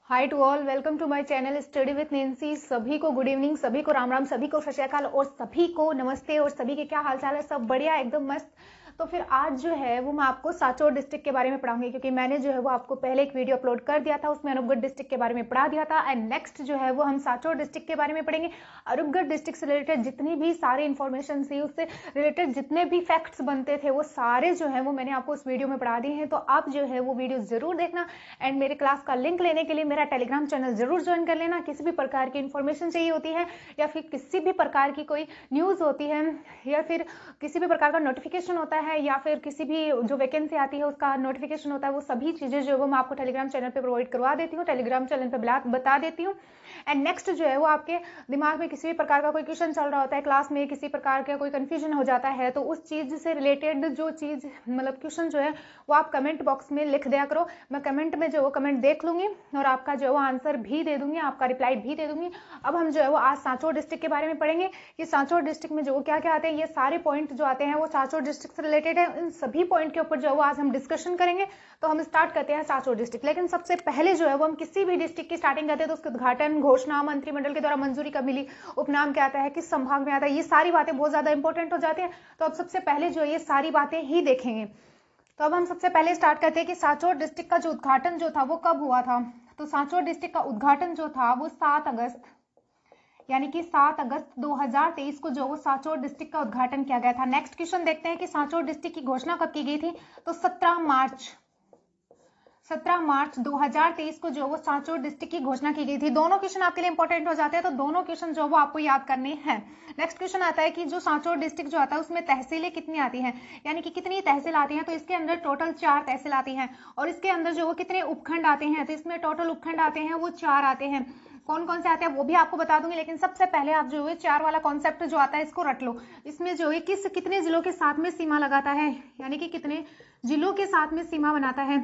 Hi to all, welcome to my channel study with Nancy. सभी को good evening, सभी को राम राम, सभी को सत श्री अकाल और सभी को नमस्ते। और सभी के क्या हाल चाल है? सब बढ़िया, एकदम मस्त। तो फिर आज जो है वो मैं आपको सांचौर डिस्ट्रिक्ट के बारे में पढ़ाऊंगी, क्योंकि मैंने जो है वो आपको पहले एक वीडियो अपलोड कर दिया था, उसमें अनूपगढ़ डिस्ट्रिक्ट के बारे में पढ़ा दिया था। एंड नेक्स्ट जो है वो हम सांचौर डिस्ट्रिक्ट के बारे में पढ़ेंगे। अनूपगढ़ डिस्ट्रिक्ट से रिलेटेड जितनी भी सारी इन्फॉर्मेशन थी, उससे रिलेटेड जितने भी फैक्ट्स बनते थे, वो सारे जो है वो मैंने आपको उस वीडियो में पढ़ा दिए हैं। तो आप जो है वो वीडियो जरूर देखना। एंड मेरे क्लास का लिंक लेने के लिए मेरा टेलीग्राम चैनल जरूर ज्वाइन कर लेना। किसी भी प्रकार की इन्फॉर्मेशन चाहिए होती है, या फिर किसी भी प्रकार की कोई न्यूज होती है, या फिर किसी भी प्रकार का नोटिफिकेशन होता है, या फिर किसी भी जो वैकेंसी आती है उसका नोटिफिकेशन होता है, वो सभी चीजें जो है वो मैं आपको टेलीग्राम चैनल पे प्रोवाइड करवा देती हूँ, टेलीग्राम चैनल पे बता देती हूँ। एंड नेक्स्ट जो है वो आपके दिमाग में किसी भी प्रकार का कोई क्वेश्चन चल रहा होता है, क्लास में किसी प्रकार का कोई कंफ्यूजन हो जाता है, तो उस चीज से रिलेटेड जो चीज मतलब क्वेश्चन जो है वो आप कमेंट बॉक्स में लिख दिया करो। मैं कमेंट में जो वो कमेंट देख लूंगी और आपका जो है वो आंसर भी दे दूंगी, आपका रिप्लाई भी दे दूंगी। अब हम जो है वो आज सांचौर डिस्ट्रिक्ट के बारे में पढ़ेंगे कि सांचौर डिस्ट्रिक्ट में जो क्या क्या आते हैं। ये सारे पॉइंट जो आते हैं वो सांचौर डिस्ट्रिक्ट से रिलेटेड है। इन सभी पॉइंट के ऊपर जो है वो आज हम डिस्कशन करेंगे। तो हम स्टार्ट करते हैं सांचौर डिस्ट्रिक्ट। लेकिन सबसे पहले जो है वो हम किसी भी डिस्ट्रिक्ट की स्टार्टिंग करते हैं तो उसके उद्घाटन, घोषणा, मंत्रिमंडल के द्वारा मंजूरी कब मिली, उपनाम क्या आता है, किस संभाग में आता है, ये सारी बातें बहुत ज्यादा इंपॉर्टेंट हो जाती है। तो अब सबसे पहले जो है ये सारी बातें ही देखेंगे। तो अब हम सबसे पहले स्टार्ट करते हैं कि सांचौर डिस्ट्रिक्ट का जो उद्घाटन जो था वो कब हुआ था। तो सांचौर डिस्ट्रिक्ट का उद्घाटन जो था वो 7 अगस्त यानी कि 7 अगस्त 2023 को जो वो सांचौर डिस्ट्रिक्ट का उद्घाटन किया गया था। नेक्स्ट क्वेश्चन देखते हैं कि सांचौर डिस्ट्रिक्ट की घोषणा कब की गई थी। तो 17 मार्च 2023 को जो वो सांचौर डिस्ट्रिक्ट की घोषणा की गई थी। दोनों क्वेश्चन आपके लिए इंपॉर्टेंट हो जाते हैं, तो दोनों क्वेश्चन जो वो आपको याद करने हैं। नेक्स्ट क्वेश्चन आता है कि जो सांचौर डिस्ट्रिक्ट जो आता है उसमें तहसीलें कितनी आती हैं, यानी कि कितनी तहसील आती हैं। तो इसके अंदर टोटल 4 तहसील आती हैं। और इसके अंदर जो वो कितने उपखंड आते हैं, तो इसमें टोटल उपखंड आते हैं वो 4 आते हैं। कौन कौन से आते हैं वो भी आपको बता दूंगी, लेकिन सबसे पहले आप जो है 4 वाला कॉन्सेप्ट जो आता है इसको रट लो। इसमें जो है कितने जिलों के साथ में सीमा लगाता है, यानी कि कितने जिलों के साथ में सीमा बनाता है,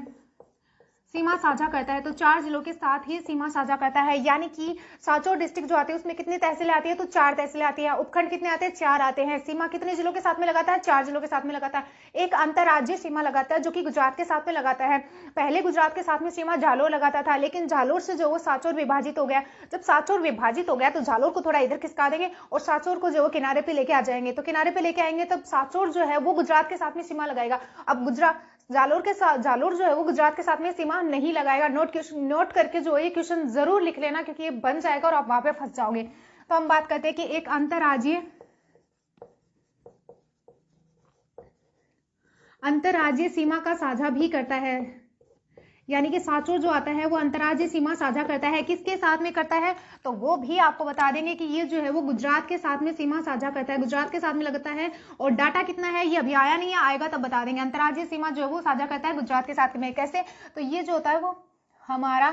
सीमा साझा करता है। तो 4 जिलों के साथ ही सीमा साझा करता है। यानी कि सांचौर डिस्ट्रिक्ट जो आती है उसमें कितनी तहसीलें आती है, तो 4 तहसीलें आती है। उपखंड कितने आते हैं, 4 आते हैं। सीमा कितने जिलों के साथ में लगाता है, 4 जिलों के साथ में लगाता है। एक अंतरराज्यीय सीमा लगाता है जो कि गुजरात के साथ में लगाता है। पहले गुजरात के साथ में सीमा जालोर लगाता था, लेकिन जालोर से जो वो सांचौर विभाजित हो गया। जब सांचौर विभाजित हो गया तो जालोर को थोड़ा इधर खिसका देंगे और सांचौर को जो वो किनारे पे लेके आ जाएंगे। तो किनारे पे लेके आएंगे तब सांचौर जो है वो गुजरात के साथ में सीमा लगाएगा। अब गुजरात जालोर जो है वो गुजरात के साथ में सीमा नहीं लगाएगा। नोट करके जो ये क्वेश्चन जरूर लिख लेना, क्योंकि ये बन जाएगा और आप वहां पे फंस जाओगे। तो हम बात करते हैं कि एक अंतरराज्यीय सीमा का साझा भी करता है, यानी कि सांचौर जो आता है वो अंतरराज्यीय सीमा साझा करता है। किसके साथ में करता है, तो वो भी आपको बता देंगे कि ये जो है वो गुजरात के साथ में सीमा साझा करता है, गुजरात के साथ में लगता है। और डाटा कितना है ये अभी आया नहीं है, आएगा तब बता देंगे। अंतरराज्यीय सीमा जो है वो साझा करता है गुजरात के साथ में। कैसे, तो ये जो होता है वो हमारा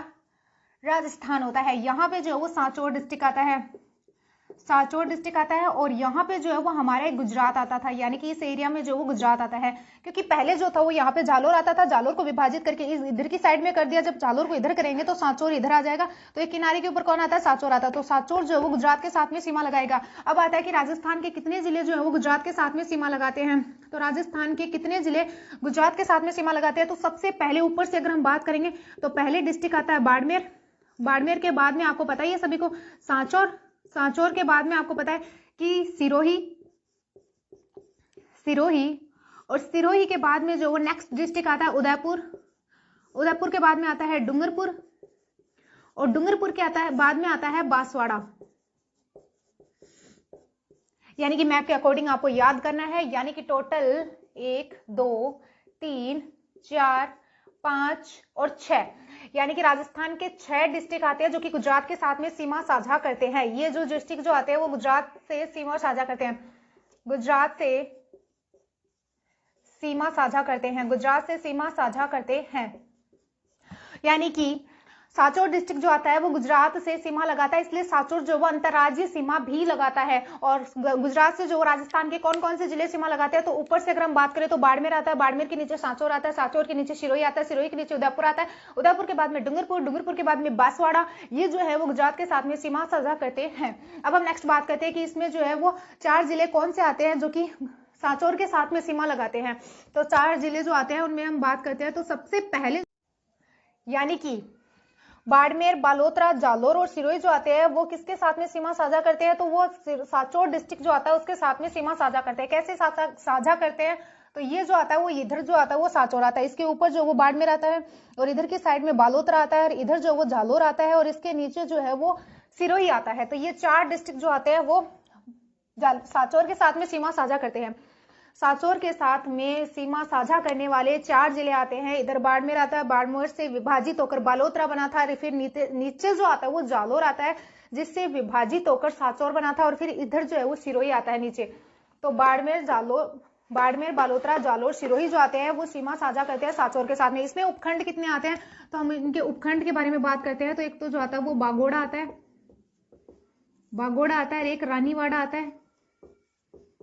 राजस्थान होता है। यहाँ पे जो है वो सांचौर डिस्ट्रिक्ट आता है, सांचौर डिस्ट्रिक्ट आता है। और यहाँ पे जो है वो हमारा गुजरात आता था, यानी कि इस एरिया में जो वो गुजरात आता है। क्योंकि पहले जो था वो यहाँ पे जालोर आता था, जालोर को विभाजित करके इधर की साइड में कर दिया। जब जालोर को इधर करेंगे तो सांचौर इधर आ जाएगा। तो एक किनारे के ऊपर कौन आता है, सांचौर आता है। तो सांचौर जो है वो गुजरात के साथ में सीमा लगाएगा। अब आता है कि राजस्थान के कितने जिले जो है वो गुजरात के साथ में सीमा लगाते हैं। तो राजस्थान के कितने जिले गुजरात के साथ में सीमा लगाते हैं। तो सबसे पहले ऊपर से अगर हम बात करेंगे तो पहले डिस्ट्रिक्ट आता है बाड़मेर। बाड़मेर के बाद में आपको पता ही है सभी को सांचौर। सांचौर के बाद में आपको पता है कि सिरोही। और सिरोही के बाद में जो वो नेक्स्ट डिस्ट्रिक्ट आता है उदयपुर। उदयपुर के बाद में आता है डूंगरपुर। और डूंगरपुर के बाद में आता है बांसवाड़ा। यानी कि मैप के अकॉर्डिंग आपको याद करना है। यानी कि टोटल 1 2 3 4 5 और 6, यानी कि राजस्थान के 6 डिस्ट्रिक्ट आते हैं जो कि गुजरात के साथ में सीमा साझा करते हैं। ये जो डिस्ट्रिक्ट जो आते हैं वो गुजरात से सीमा साझा करते हैं, गुजरात से सीमा साझा करते हैं, गुजरात से सीमा साझा करते हैं। यानी कि सांचौर डिस्ट्रिक्ट जो आता है वो गुजरात से सीमा लगाता है, इसलिए सांचौर जो वो अंतरराज्यीय सीमा भी लगाता है। और गुजरात से जो राजस्थान के कौन कौन से जिले सीमा लगाते हैं, तो ऊपर से अगर हम बात करें तो बाड़मेर आता है, बाड़मेर के नीचे सांचौर आता है, सांचौर के नीचे सिरोही आता है, सिरोही के नीचे उदयपुर आता है, उदयपुर के बाद में डूंगरपुर, डूंगरपुर के बाद में बांसवाड़ा। ये जो है वो गुजरात के साथ में सीमा साझा करते हैं। अब हम नेक्स्ट बात करते हैं कि इसमें जो है वो 4 जिले कौन से आते हैं जो कि सांचौर के साथ में सीमा लगाते हैं। तो 4 जिले जो आते हैं उनमें हम बात करते हैं। तो सबसे पहले यानी कि बाड़मेर, बालोतरा, जालोर और सिरोही जो आते हैं वो किसके साथ में सीमा साझा करते हैं? तो वो सांचौर डिस्ट्रिक्ट जो आता है उसके साथ में सीमा साझा करते हैं। कैसे साझा करते हैं? तो ये जो आता है वो इधर जो आता है वो सांचौर आता है, इसके ऊपर जो वो बाड़मेर आता है और इधर की साइड में बालोतरा आता है और इधर जो वो जालोर आता है और इसके नीचे जो है वो सिरोही आता है। तो ये 4 डिस्ट्रिक्ट जो आते हैं वो सांचौर के साथ में सीमा साझा करते हैं। सांचौर के साथ में सीमा साझा करने वाले 4 जिले आते हैं। इधर बाड़मेर आता है, बाड़मेर से विभाजित होकर बालोतरा बना था, फिर नीचे जो आता है वो जालोर आता है जिससे विभाजित होकर सांचौर बना था और फिर इधर जो है वो सिरोही आता है नीचे। तो बाड़मेर, बालोतरा, जालोर, सिरोही जो आते हैं वो सीमा साझा करते हैं सांचौर के साथ में। इसमें उपखंड कितने आते हैं? तो हम इनके उपखंड के बारे में बात करते हैं। तो एक तो जो आता है वो बागोड़ा आता है, बागोड़ा आता है, एक रानीवाड़ा आता है,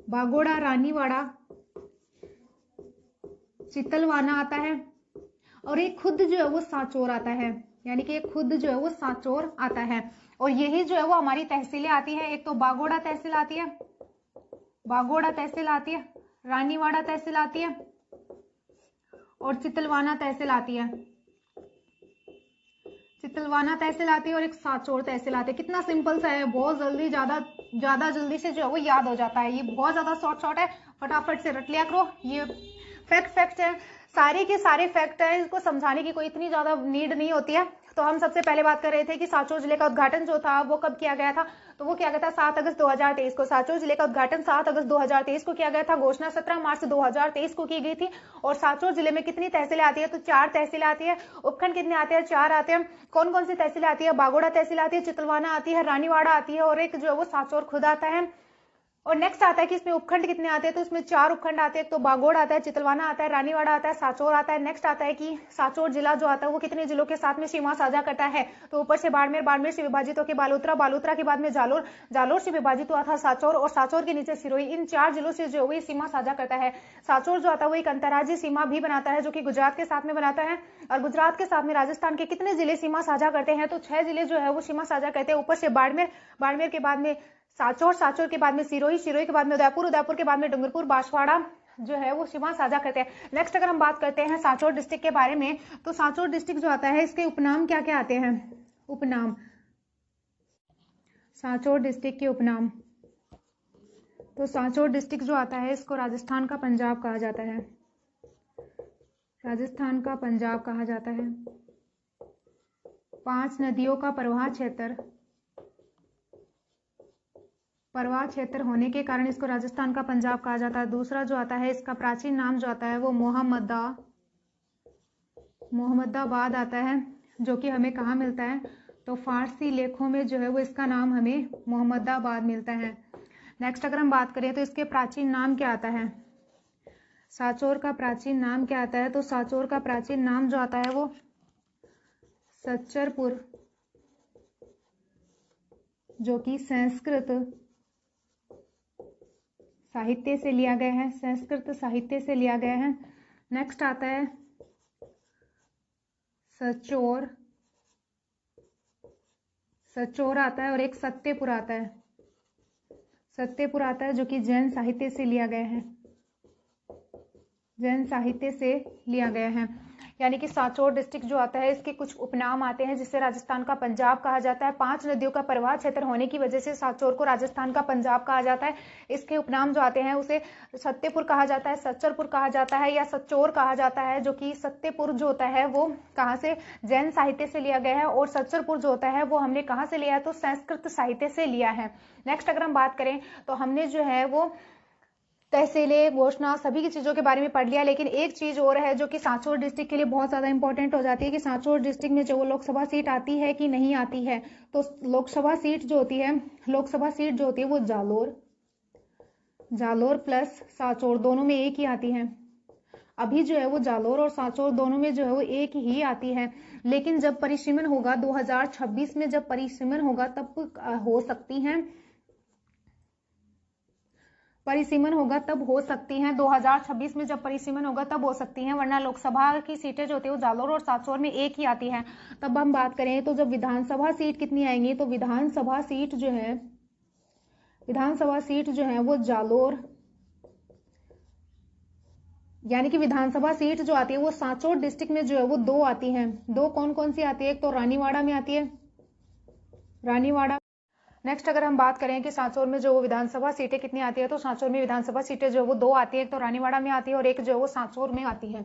बागोड़ा, रानीवाड़ा, चितलवाना आता है और एक खुद जो है वो सांचौर आता है, यानी कि एक खुद जो है वो सांचौर आता है। और यही जो है वो हमारी तहसीलें आती है। एक तो बागोड़ा तहसील आती है, बागोड़ा तहसील आती है, रानीवाड़ा तहसील आती है और चितलवाना तहसील आती है, चितलवाना तहसील आती है और एक सांचौर तहसील आती है। कितना सिंपल सा है, बहुत जल्दी ज्यादा जल्दी से जो है वो याद हो जाता है। ये बहुत ज्यादा शॉर्ट है, फटाफट से रट लिया करो। ये फैक्ट है, सारे के सारे फैक्ट है, इसको समझाने की कोई इतनी ज्यादा नीड नहीं होती है। तो हम सबसे पहले बात कर रहे थे कि सांचौर जिले का उद्घाटन जो था वो कब किया गया था? तो वो किया गया था 7 अगस्त 2023 को। सांचौर जिले का उद्घाटन 7 अगस्त 2023 को किया गया था। घोषणा 17 मार्च 2023 को की गई थी। और सांचौर जिले में कितनी तहसीलें आती है? तो 4 तहसीलें आती है। उपखंड कितने आते हैं? 4 आते हैं। कौन कौन सी तहसीलें आती है? बागोड़ा तहसील आती है, चितलवाना आती है, रानीवाड़ा आती है और एक जो है वो सांचौर खुद आता है। और नेक्स्ट आता है कि इसमें उपखंड कितने आते हैं? तो इसमें 4 उपखंड आते हैं। तो बागोड़ आता है, चितलवाना आता है, रानीवाड़ा आता है, सांचौर आता है। नेक्स्ट आता है कि सांचौर जिला जो आता है वो कितने जिलों के साथ में सीमा साझा करता है? तो ऊपर से बाड़मेर, बाड़मेर से विभाजित होकर बालोतरा, बालोतरा के बाद में जालोर, जालोर से विभाजित हुआ था सांचौर और सांचौर के नीचे सिरोही। इन 4 जिलों से जो है सीमा साझा करता है। सांचौर जो आता है वो एक अंतर्राज्यीय सीमा भी बनाता है जो कि गुजरात के साथ में बनाता है। और गुजरात के साथ में राजस्थान के कितने जिले सीमा साझा करते हैं? तो 6 जिले जो है वो सीमा साझा करते हैं। ऊपर से बाड़मेर, बाड़मेर के बाद में सांचौर, सांचौर के बाद में सिरोही, सिरोही के बाद में उदयपुर, उदयपुर के बाद में डूंगरपुर, बांसवाड़ा जो है वो सीमा साझा करते हैं। नेक्स्ट अगर हम बात करते हैं सांचौर डिस्ट्रिक्ट के बारे में, तो सांचौर डिस्ट्रिक्ट जो आता है इसके उपनाम क्या क्या आते हैं? उपनाम, सांचौर डिस्ट्रिक्ट के उपनाम। तो सांचौर डिस्ट्रिक्ट जो आता है इसको राजस्थान का पंजाब कहा जाता है, राजस्थान का पंजाब कहा जाता है। 5 नदियों का प्रवाह क्षेत्र होने के कारण इसको राजस्थान का पंजाब कहा जाता है। दूसरा जो आता है इसका प्राचीन नाम जो आता है वो मोहम्मदाबाद आता है, जो कि हमें कहाँ मिलता है? तो फारसी लेखों में जो है वो इसका नाम हमें मोहम्मदाबाद मिलता है। नेक्स्ट अगर हम बात करें तो इसके प्राचीन नाम क्या आता है? सांचौर का प्राचीन नाम क्या आता है? तो सांचौर का प्राचीन नाम जो आता है वो सच्चरपुर, जो कि संस्कृत साहित्य से लिया गया है, संस्कृत साहित्य से लिया गया है। नेक्स्ट आता है सचोर, सचोर आता है और एक सत्यपुर आता है, सत्यपुर आता है जो कि जैन साहित्य से लिया गया है, जैन साहित्य से लिया गया है। यानी कि सांचौर डिस्ट्रिक्ट जो आता है इसके कुछ उपनाम आते हैं जिससे राजस्थान का पंजाब कहा जाता है। 5 नदियों का प्रवाह क्षेत्र होने की वजह से सांचौर को राजस्थान का पंजाब कहा जाता है। इसके उपनाम जो आते हैं उसे सत्यपुर कहा जाता है, सच्चरपुर कहा जाता है या सच्चोर कहा जाता है, जो कि सत्यपुर जो होता है वो कहाँ से? जैन साहित्य से लिया गया है और सच्चरपुर जो होता है वो हमने कहाँ से लिया है? तो संस्कृत साहित्य से लिया है। नेक्स्ट अगर हम बात करें तो हमने जो है वो तहसीलें, घोषणा, सभी की चीजों के बारे में पढ़ लिया, लेकिन एक चीज और है जो कि सांचौर डिस्ट्रिक्ट के लिए बहुत ज्यादा इंपॉर्टेंट हो जाती है कि सांचौर डिस्ट्रिक्ट में जो वो लोकसभा सीट आती है कि नहीं आती है। तो लोकसभा सीट जो होती है वो जालोर प्लस सांचौर दोनों में एक ही आती है। अभी जो है वो जालोर और सांचौर दोनों में जो है वो एक ही आती है, लेकिन जब परिसीमन होगा 2026 में, जब परिसीमन होगा तब हो सकती हैं, परिसीमन होगा तब हो सकती हैं। 2026 में जब परिसीमन होगा तब हो सकती हैं, वरना लोकसभा की सीटें जो होती है वो जालोर और सांचौर में एक ही आती हैं। तब हम बात करें तो जब विधानसभा सीट कितनी आएंगी, तो विधानसभा सीट जो है वो जालोर यानी कि विधानसभा सीट जो आती है वो सांचौर डिस्ट्रिक्ट में जो है वो 2 आती हैं। 2 कौन कौन सी आती है? एक तो रानीवाड़ा में आती है, रानीवाड़ा। नेक्स्ट अगर हम बात करें कि सांचौर में जो वो विधानसभा सीटें कितनी आती है, तो सांचौर में विधानसभा सीटें जो है वो 2 आती है। एक तो रानीवाड़ा में आती है और एक जो है वो सांचौर में आती है।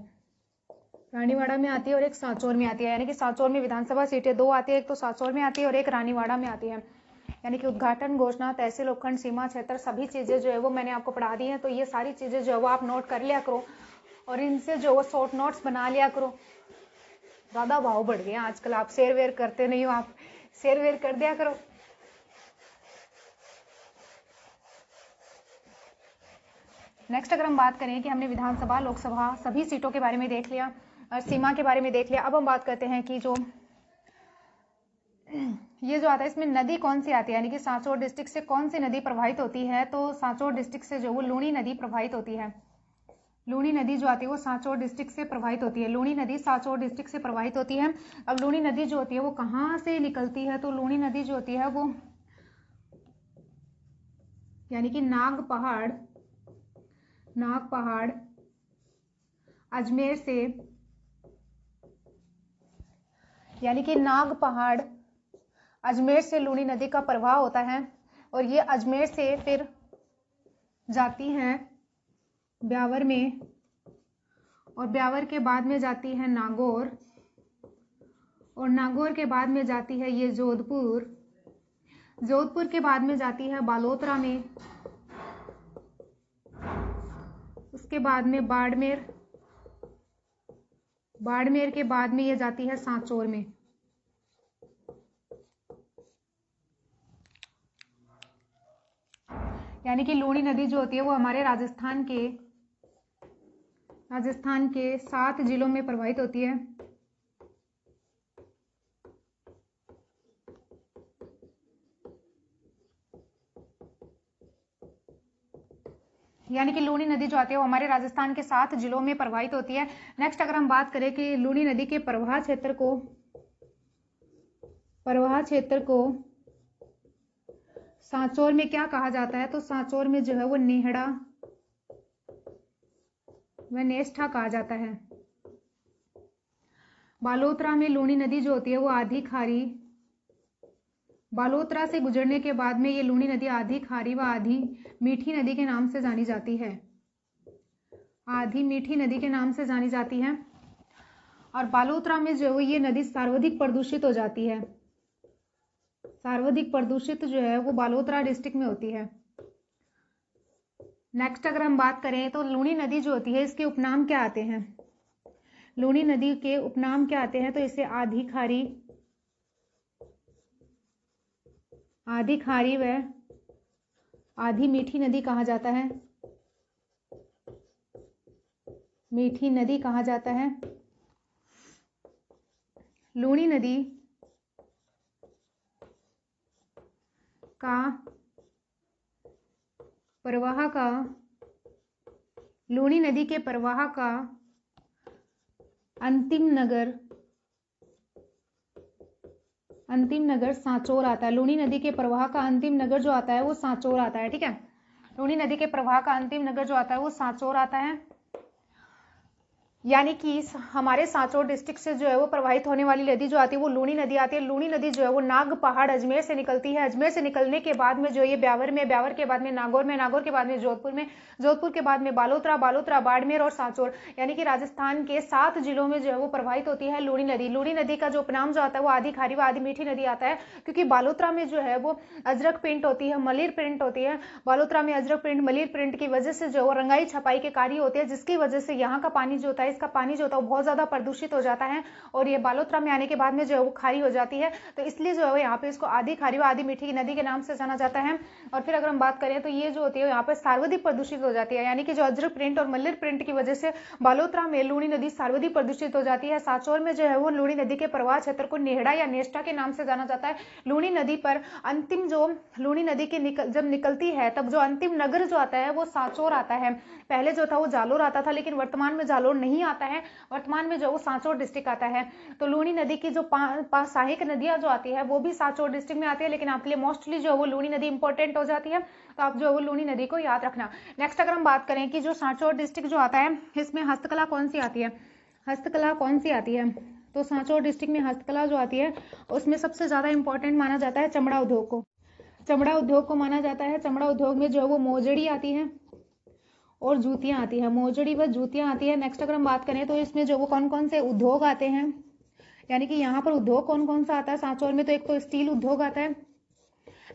रानीवाड़ा में आती है और एक सांचौर में आती है। यानी कि सांचौर में विधानसभा सीटें 2 आती है, एक तो सांचौर में आती है और एक रानीवाड़ा में आती है। यानी कि उद्घाटन, घोषणा, तहसील, उपखंड, सीमा क्षेत्र, सभी चीजें जो है वो मैंने आपको पढ़ा दी हैं। तो ये सारी चीजें जो है वो आप नोट कर लिया करो और इनसे जो वो शॉर्ट नोट्स बना लिया करो। ज्यादा भाव बढ़ गए आजकल, आप शेयर वेयर करते नहीं हो, आप शेयर वेयर कर दिया करो। नेक्स्ट अगर हम बात करें कि हमने विधानसभा, लोकसभा सभी सीटों के बारे में देख लिया और सीमा के बारे में देख लिया। अब हम बात करते हैं कि जो ये जो आता है इसमें नदी कौन सी आती है, यानी कि सांचौर डिस्ट्रिक्ट से कौन सी नदी प्रभावित होती है। तो सांचौर डिस्ट्रिक्ट से जो वो लूनी नदी प्रभावित होती है। लूनी नदी जो आती है वो सांचौर डिस्ट्रिक्ट से प्रभावित होती है। लूनी नदी सांचौर डिस्ट्रिक्ट से प्रभावित होती है। अब लूनी नदी जो होती है वो कहाँ से निकलती है, तो लूनी नदी जो होती है वो यानी कि नाग पहाड़ अजमेर से, यानी कि नाग पहाड़ अजमेर से लूनी नदी का प्रवाह होता है और ये अजमेर से फिर जाती है ब्यावर में और ब्यावर के बाद में जाती है नागौर और नागौर के बाद में जाती है ये जोधपुर, जोधपुर के बाद में जाती है बालोतरा में, उसके बाद में बाड़मेर, बाड़मेर के बाद में ये जाती है सांचौर में। यानी कि लूनी नदी जो होती है वो हमारे राजस्थान के 7 जिलों में प्रवाहित होती है। यानी कि लूनी नदी जो आती है वो हमारे राजस्थान के 7 जिलों में प्रवाहित होती है। नेक्स्ट अगर हम बात करें कि लूनी नदी के प्रवाह क्षेत्र को सांचौर में क्या कहा जाता है, तो सांचौर में जो है वो नेहड़ा व नेष्ठा कहा जाता है। बालोतरा में लूनी नदी जो होती है वो आधी खारी, बालोतरा से गुजरने के बाद में ये लूनी नदी आधी खारी व आधी मीठी नदी के नाम से जानी जाती है। आधी मीठी नदी के नाम से जानी जाती है और बालोतरा में जो है ये नदी सर्वाधिक प्रदूषित हो जाती है। सर्वाधिक प्रदूषित जो है वो बालोतरा डिस्ट्रिक्ट में होती है। नेक्स्ट अगर हम बात करें तो लूनी नदी जो होती है इसके उपनाम क्या आते हैं, लूनी नदी के उपनाम क्या आते हैं, तो इसे आधी खारी व आधी मीठी नदी कहा जाता है। मीठी नदी कहा जाता है। लूनी नदी का प्रवाह का, लूनी नदी के प्रवाह का अंतिम नगर सांचौर आता है। लूनी नदी के प्रवाह का अंतिम नगर जो आता है वो सांचौर आता है। ठीक है, लूनी नदी के प्रवाह का अंतिम नगर जो आता है वो सांचौर आता है। यानी कि हमारे सांचौर डिस्ट्रिक्ट से जो है वो प्रवाहित होने वाली नदी जो आती है वो लूनी नदी आती है। लूनी नदी जो है वो नाग पहाड़ अजमेर से निकलती है। अजमेर से निकलने के बाद में जो ये ब्यावर में, ब्यावर के बाद में नागौर में, नागौर के बाद में जोधपुर में, जोधपुर के बाद में बालोतरा, बालोतरा बाड़मेर और सांचौर, यानी कि राजस्थान के 7 जिलों में जो है वो प्रवाहित होती है लूनी नदी। लूनी नदी का जो उपनाम जो आता है वो आधी खारी व आधी मीठी नदी आता है, क्योंकि बालोतरा में जो है वो अजरक प्रिंट होती है, मलिर प्रिंट होती है। बालोतरा में अजरक प्रिंट, मलिर प्रिंट की वजह से जो वो रंगाई छपाई के कार्य होते हैं, जिसकी वजह से यहाँ का पानी जो होता है, इसका पानी जो होता है बहुत ज्यादा प्रदूषित हो जाता है और ये बालोतरा में आने के बाद में जो है वो खारी हो जाती है। तो इसलिए जो है यहाँ पे इसको आधी खारी व आधी मीठी नदी के नाम से जाना जाता है। और फिर अगर हम बात करें तो ये जो होती है यहाँ पे सर्वाधिक प्रदूषित हो जाती है, यानी कि जो अजरक प्रिंट और मल्लिर प्रिंट की वजह से बालोतरा में लूनी नदी सर्वाधिक प्रदूषित हो जाती है। सांचौर में जो है वो लूनी नदी के प्रवाह क्षेत्र को नेहड़ा या नेष्टा के नाम से जाना जाता है। लूनी नदी पर अंतिम जो लूनी नदी के जब निकलती है तब जो अंतिम नगर जो आता है वो सांचौर आता है। पहले जो था वो जालोर आता था, लेकिन वर्तमान में जालोर नहीं नहीं आता है, वर्तमान में जो वो सांचौर डिस्ट्रिक्ट आता है। तो लूनी नदी की जो पांच सहायक नदियां जो आती है वो भी सांचौर डिस्ट्रिक्ट में आती है, लेकिन आपके लिए मोस्टली जो है वो लूनी नदी इंपॉर्टेंट हो जाती है, तो आप जो है वो लूनी नदी को याद रखना। नेक्स्ट अगर हम बात करें कि जो सांचौर डिस्ट्रिक्ट जो आता है इसमें हस्तकला कौन सी आती है, हस्तकला कौन सी आती है, तो सांचौर डिस्ट्रिक्ट में हस्तकला जो आती है उसमें सबसे ज्यादा इंपॉर्टेंट माना जाता है चमड़ा उद्योग को, चमड़ा उद्योग को माना जाता है। चमड़ा उद्योग में जो है वो मोजड़ी आती है और जूतियां आती है, मोजड़ी व जूतियां आती है। नेक्स्ट अगर हम बात करें तो इसमें जो वो कौन कौन से उद्योग आते हैं, यानी कि यहाँ पर उद्योग कौन कौन सा आता है सांचौर में, तो एक तो स्टील उद्योग आता है,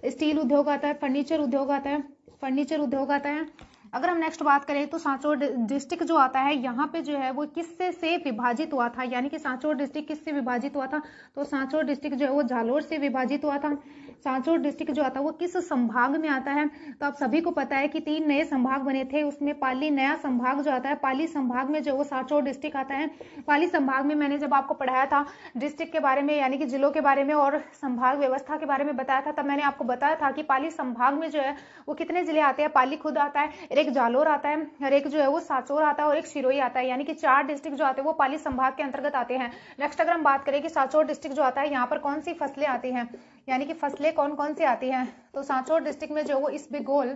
स्टील उद्योग आता है, फर्नीचर उद्योग आता है, फर्नीचर उद्योग आता है। अगर हम नेक्स्ट बात करें तो सांचौर डिस्ट्रिक्ट जो आता है यहाँ पे जो है वो किससे से विभाजित हुआ था, यानी कि सांचौर डिस्ट्रिक्ट किससे विभाजित हुआ था, तो सांचौर डिस्ट्रिक्ट जो है वो जालोर से विभाजित हुआ था। सांचौर डिस्ट्रिक्ट जो आता है वो किस संभाग में आता है, तो आप सभी को पता है कि 3 नए संभाग बने थे, उसमें पाली नया संभाग जो आता है, पाली संभाग में जो वो सांचौर डिस्ट्रिक्ट आता है। पाली संभाग में मैंने जब आपको पढ़ाया था डिस्ट्रिक्ट के बारे में, यानी कि जिलों के बारे में और संभाग व्यवस्था के बारे में बताया था, तब मैंने आपको बताया था कि पाली संभाग में जो है वो कितने जिले आते हैं, पाली खुद आता है, एक जालोर आता है, और एक जो है वो सांचौर आता है, और एक सिरोही आता है, यानी कि 4 डिस्ट्रिक्ट जो आते हैं वो पाली संभाग के अंतर्गत आते हैं। नेक्स्ट अगर हम बात करें कि सांचौर डिस्ट्रिक्ट जो आता है यहाँ पर कौन सी फसलें आती हैं, यानी कि फसलें कौन कौन सी आती हैं, तो सांचौर डिस्ट्रिक्ट में जो वो इसबगोल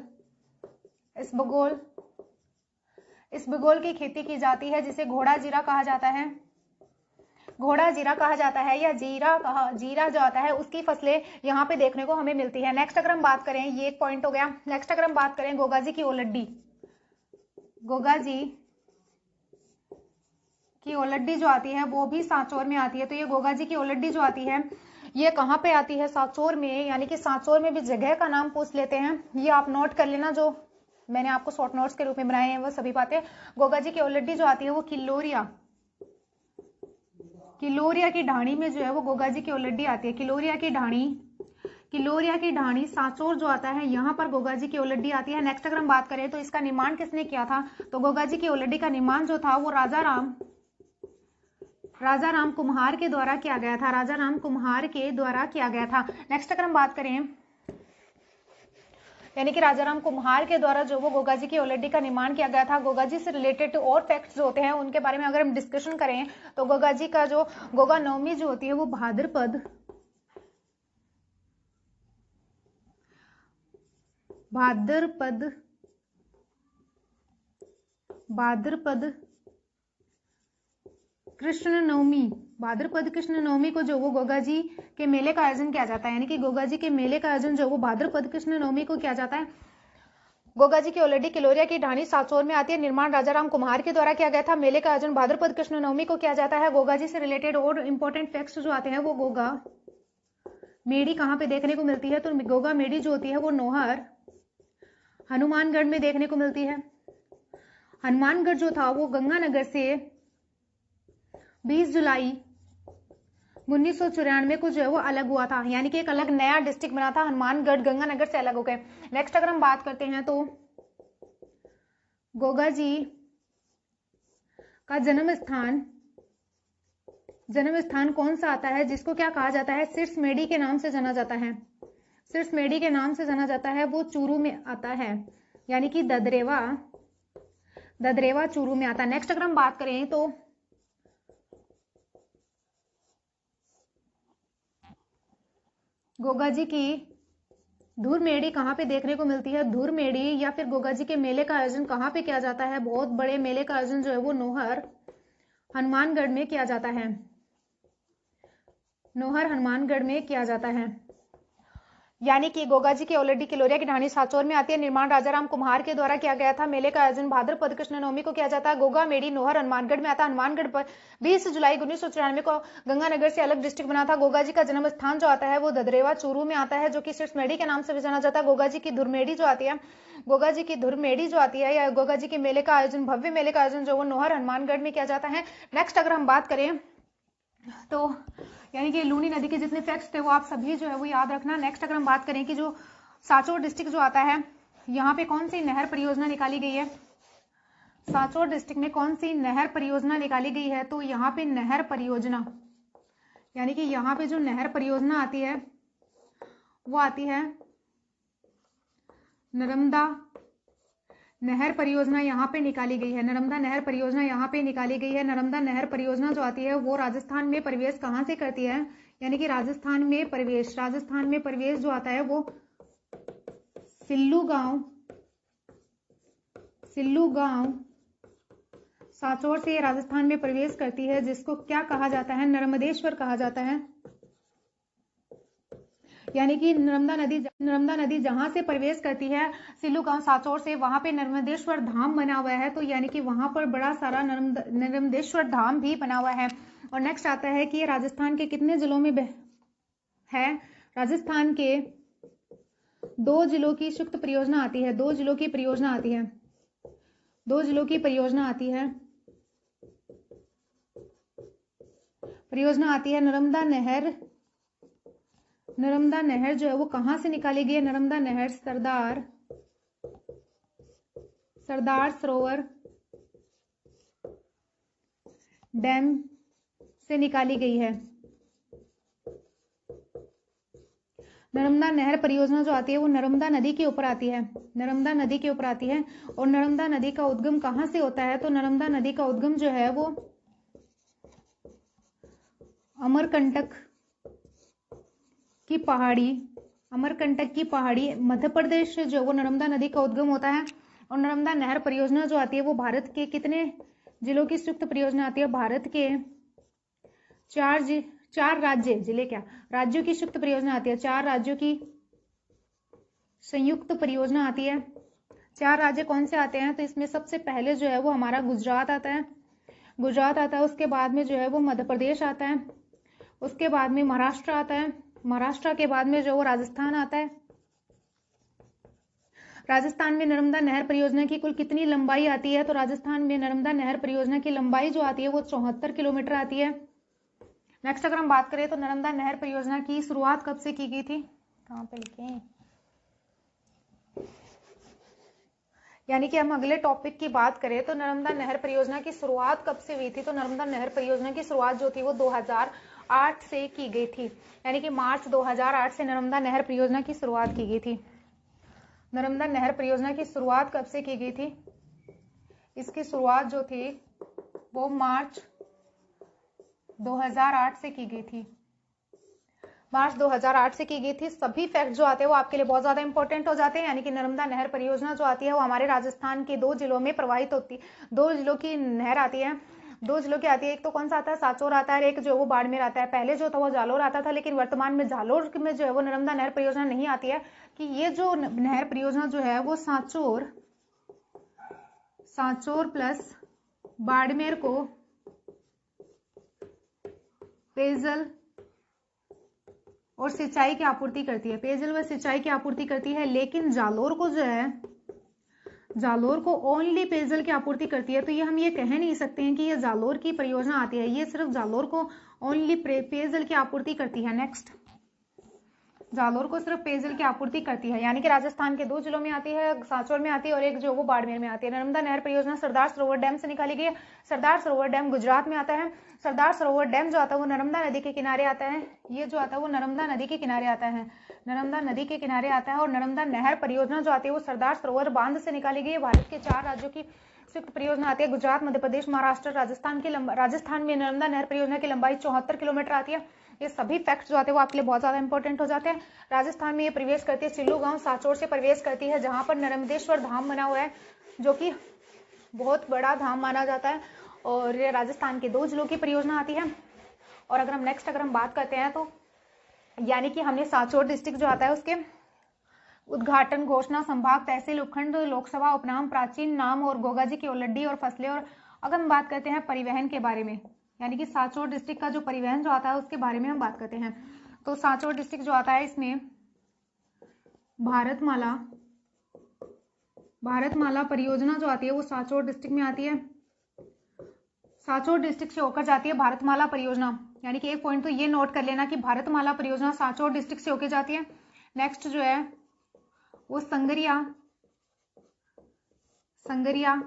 की खेती की जाती है, जिसे घोड़ा जीरा कहा जाता है, घोड़ा जीरा कहा जाता है, या जीरा जो आता है उसकी फसलें यहाँ पे देखने को हमें मिलती है। नेक्स्ट अगर हम बात करें, ये एक पॉइंट हो गया। नेक्स्ट अगर हम बात करें गोगाजी की ओलड्डी, गोगाजी की ओलड्डी जो आती है वो भी सांचौर में आती है। तो ये गोगाजी की ओलड्डी जो आती है ये कहाँ पे आती है, सांचौर में, यानी कि सांचौर में भी जगह का नाम पूछ लेते हैं, ये आप नोट कर लेना, जो मैंने आपको शॉर्ट नोट्स के रूप में बनाए हैं वो सभी बातें। गोगाजी की ओलड्डी जो आती है वो किलोरिया की ढाणी में जो है वो गोगाजी की ओलड्डी आती है, किलोरिया की ढाणी सांचौर जो आता है यहाँ पर गोगाजी की ओलड्डी आती है। नेक्स्ट अगर हम बात करें तो इसका निर्माण किसने किया था, तो गोगाजी की ओलड्डी का निर्माण जो था वो राजा राम कुम्हार के द्वारा किया गया था, राजा राम कुम्हार के द्वारा किया गया था। नेक्स्ट अगर हम बात करें, यानी कि राजा राम कुम्हार के द्वारा जो वो गोगाजी की ओलड्डी का निर्माण किया गया था। गोगाजी से रिलेटेड और फैक्ट्स जो होते हैं उनके बारे में अगर हम डिस्कशन करें तो गोगाजी का जो गोगा नवमी जो होती है वो भाद्रपद कृष्ण नवमी को जो वो गोगाजी के मेले का आयोजन किया जाता है, यानी कि गोगाजी के मेले का आयोजन जो वो भाद्रपद कृष्ण नवमी को किया जाता है। गोगाजी की ओलड्डी किलोरिया की ढाणी सांचौर में आती है, निर्माण राजा राम कुम्हार के द्वारा किया गया था, मेले का आयोजन भाद्रपद कृष्ण नवमी को किया जाता है। गोगाजी से रिलेटेड और इंपॉर्टेंट फैक्ट्स जो आते हैं वो गोगा मेड़ी कहाँ पे देखने को मिलती है, तो गोगा मेड़ी जो होती है वो नोहर हनुमानगढ़ में देखने को मिलती है। हनुमानगढ़ जो था वो गंगानगर से 20 जुलाई 1994 को जो है वो अलग हुआ था, यानी कि एक अलग नया डिस्ट्रिक्ट बना था, हनुमानगढ़ गंगानगर से अलग हो गए। नेक्स्ट अगर हम बात करते हैं तो गोगाजी का जन्म स्थान कौन सा आता है, जिसको क्या कहा जाता है, सिरसमेड़ी के नाम से जाना जाता है, सिरसमेड़ी के नाम से जाना जाता है, वो चूरू में आता है, यानी कि ददरेवा चूरू में आता है। नेक्स्ट अगर हम बात करें तो गोगाजी की धुरमेड़ी कहाँ पे देखने को मिलती है, धुरमेड़ी या फिर गोगाजी के मेले का आयोजन कहाँ पे किया जाता है, बहुत बड़े मेले का आयोजन जो है वो नोहर हनुमानगढ़ में किया जाता है, नोहर हनुमानगढ़ में किया जाता है। यानी कि गोगाजी की ओलड्डी किलोरिया की ढाणी सांचौर में आती है, निर्माण राजा राम कुम्हार के द्वारा किया गया था, मेले का आयोजन भाद्रपद कृष्ण नवमी को किया जाता है। गोगा मेड़ी नोहर हनुमानगढ़ में आता है, हनुमानगढ़ पर 20 जुलाई 1994 को गंगानगर से अलग डिस्ट्रिक्ट बना था। गोगाजी का जन्म स्थान जो आता है वो ददरेवा चूरू में आता है, जो कि सिरसमेड़ी के नाम से भी जाना जाता है। गोगाजी की धुरमेड़ी जो आती है या गोगाजी के मेले का आयोजन, भव्य मेले का आयोजन जो वो नोहर हनुमानगढ़ में किया जाता है। नेक्स्ट अगर हम बात करें तो यानी कि लूनी नदी के जितने फैक्ट्स थे वो आप सभी जो है वो याद रखना। नेक्स्ट अगर हम बात करें कि जो सांचौर डिस्ट्रिक्ट जो आता है यहाँ पे कौन सी नहर परियोजना निकाली गई है, सांचौर डिस्ट्रिक्ट में कौन सी नहर परियोजना निकाली गई है, तो यहाँ पे नहर परियोजना, यानी कि यहाँ पे जो नहर परियोजना आती है वो आती है नहर परियोजना यहाँ पे निकाली गई है, नर्मदा नहर परियोजना यहाँ पे निकाली गई है। नर्मदा नहर परियोजना जो आती है वो राजस्थान में प्रवेश कहाँ से करती है, यानी कि राजस्थान में प्रवेश जो आता है वो सिल्लू गांव सांचौर से राजस्थान में प्रवेश करती है, जिसको क्या कहा जाता है, नर्मदेश्वर कहा जाता है। यानी कि नर्मदा नदी जहां से प्रवेश करती है सिल्लू गांव सांचौर से, वहां पे नर्मदेश्वर धाम बना हुआ है। तो यानी कि वहां पर बड़ा सारा नर्मदेश्वर धाम भी बना हुआ है। और नेक्स्ट आता है कि ये राजस्थान के कितने जिलों में है। राजस्थान के 2 जिलों की संयुक्त परियोजना आती है, 2 जिलों की परियोजना आती है, 2 जिलों की परियोजना आती है। नर्मदा नहर जो है वो कहां से निकाली गई है, नर्मदा नहर सरदार सरोवर डैम से निकाली गई है। नर्मदा नहर परियोजना जो आती है वो नर्मदा नदी के ऊपर आती है, नर्मदा नदी के ऊपर आती है। और नर्मदा नदी का उद्गम कहां से होता है, तो नर्मदा नदी का उद्गम जो है वो अमरकंटक की पहाड़ी मध्य प्रदेश से जो वो नर्मदा नदी का उद्गम होता है। और नर्मदा नहर परियोजना जो आती है वो भारत के कितने जिलों की संयुक्त परियोजना आती है, भारत के 4 राज्यों की संयुक्त परियोजना आती है, 4 राज्यों की संयुक्त परियोजना आती है। 4 राज्य कौन से आते हैं, तो इसमें सबसे पहले जो है वो हमारा गुजरात आता है, उसके बाद में जो है वो मध्य प्रदेश आता है, उसके बाद में महाराष्ट्र आता है, महाराष्ट्र के बाद में जो वो राजस्थान आता है। राजस्थान में नर्मदा नहर परियोजना की कुल कितनी लंबाई आती है, तो राजस्थान में नर्मदा नहर परियोजना की लंबाई जो आती है वो 74 किलोमीटर आती है। नेक्स्ट अगर हम बात करें तो नर्मदा नहर परियोजना की शुरुआत कब से की गई थी, कहाँ पे लिखे, यानी कि हम अगले टॉपिक की बात करें तो नर्मदा नहर परियोजना की शुरुआत कब से हुई थी, तो नर्मदा नहर परियोजना की शुरुआत जो थी वो 2008 से की गई थी, यानी कि मार्च 2008 से नर्मदा नहर परियोजना की शुरुआत की गई थी। नर्मदा नहर परियोजना की शुरुआत कब से की गई थी, इसकी शुरुआत जो थी वो मार्च 2008 से की गई थी, मार्च 2008 से की गई थी। सभी फैक्ट जो आते हैं वो आपके लिए बहुत ज्यादा इंपॉर्टेंट हो जाते हैं, यानी कि नर्मदा नहर परियोजना जो आती है वो हमारे राजस्थान के 2 जिलों में प्रवाहित होती है, 2 जिलों की नहर आती है, 2 जिलों की आती है। एक तो कौन सा आता है, सांचौर आता है, एक जो वो बाड़मेर आता है। पहले जो था वो जालोर आता था, लेकिन वर्तमान में जालोर में जो है वो नर्मदा नहर परियोजना नहीं आती है, कि ये जो नहर परियोजना जो है वो सांचौर प्लस बाड़मेर को पेयजल और सिंचाई की आपूर्ति करती है, पेयजल व सिंचाई की आपूर्ति करती है। लेकिन जालोर को जो है, जालोर को ओनली पेयजल की आपूर्ति करती है। तो ये हम ये कह नहीं सकते हैं कि ये जालोर की परियोजना आती है, ये सिर्फ जालोर को ओनली पेयजल की आपूर्ति करती है। नेक्स्ट, जालोर को सिर्फ पेयजल की आपूर्ति करती है, यानी कि राजस्थान के 2 जिलों में आती है, सांचौर में आती है और एक जो वो बाड़मेर में आती है। नर्मदा नहर परियोजना सरदार सरोवर डैम से निकाली गई है। सरदार सरोवर डैम गुजरात में आता है। सरदार सरोवर डैम जो आता है वो नर्मदा नदी के किनारे आता है, ये जो आता है वो नर्मदा नदी के किनारे आता है, नर्मदा नदी के किनारे आता है। और नर्मदा नहर परियोजना जो आती है वो सरदार सरोवर बांध से निकाली गई है। भारत के 4 राज्यों की संयुक्त परियोजना आती है, गुजरात, मध्य प्रदेश, महाराष्ट्र, राजस्थान में नर्मदा नहर परियोजना की लंबाई 74 किलोमीटर आती है। ये सभी फैक्ट्स जो आते हैं वो आपके लिए बहुत ज्यादा इंपॉर्टेंट हो जाते हैं। राजस्थान में ये प्रवेश करती है सिल्लू गांव सांचौर से प्रवेश करती है, जहां पर नर्मदेश्वर धाम बना हुआ है, जो कि बहुत बड़ा धाम माना जाता है। और ये राजस्थान के 2 जिलों की परियोजना आती है। और अगर हम बात करते हैं तो यानी कि हमने सांचौर डिस्ट्रिक्ट जो आता है उसके उद्घाटन, घोषणा, संभाग, तहसील, उपखंड, लोकसभा, उपनाम, प्राचीन नाम और गोगाजी की ओलड्डी और फसलें। और अगर हम बात करते हैं परिवहन के बारे में, यानी कि सांचौर डिस्ट्रिक्ट का जो परिवहन जो आता है उसके बारे में हम बात करते हैं, तो सांचौर डिस्ट्रिक्ट जो आता है इसमें भारतमाला परियोजना जो आती है वो सांचौर डिस्ट्रिक्ट में आती है, सांचौर डिस्ट्रिक्ट से होकर जाती है भारतमाला परियोजना। यानी कि एक पॉइंट तो ये नोट कर लेना कि भारतमाला परियोजना सांचौर डिस्ट्रिक्ट से होकर जाती है। नेक्स्ट जो है वो संगरिया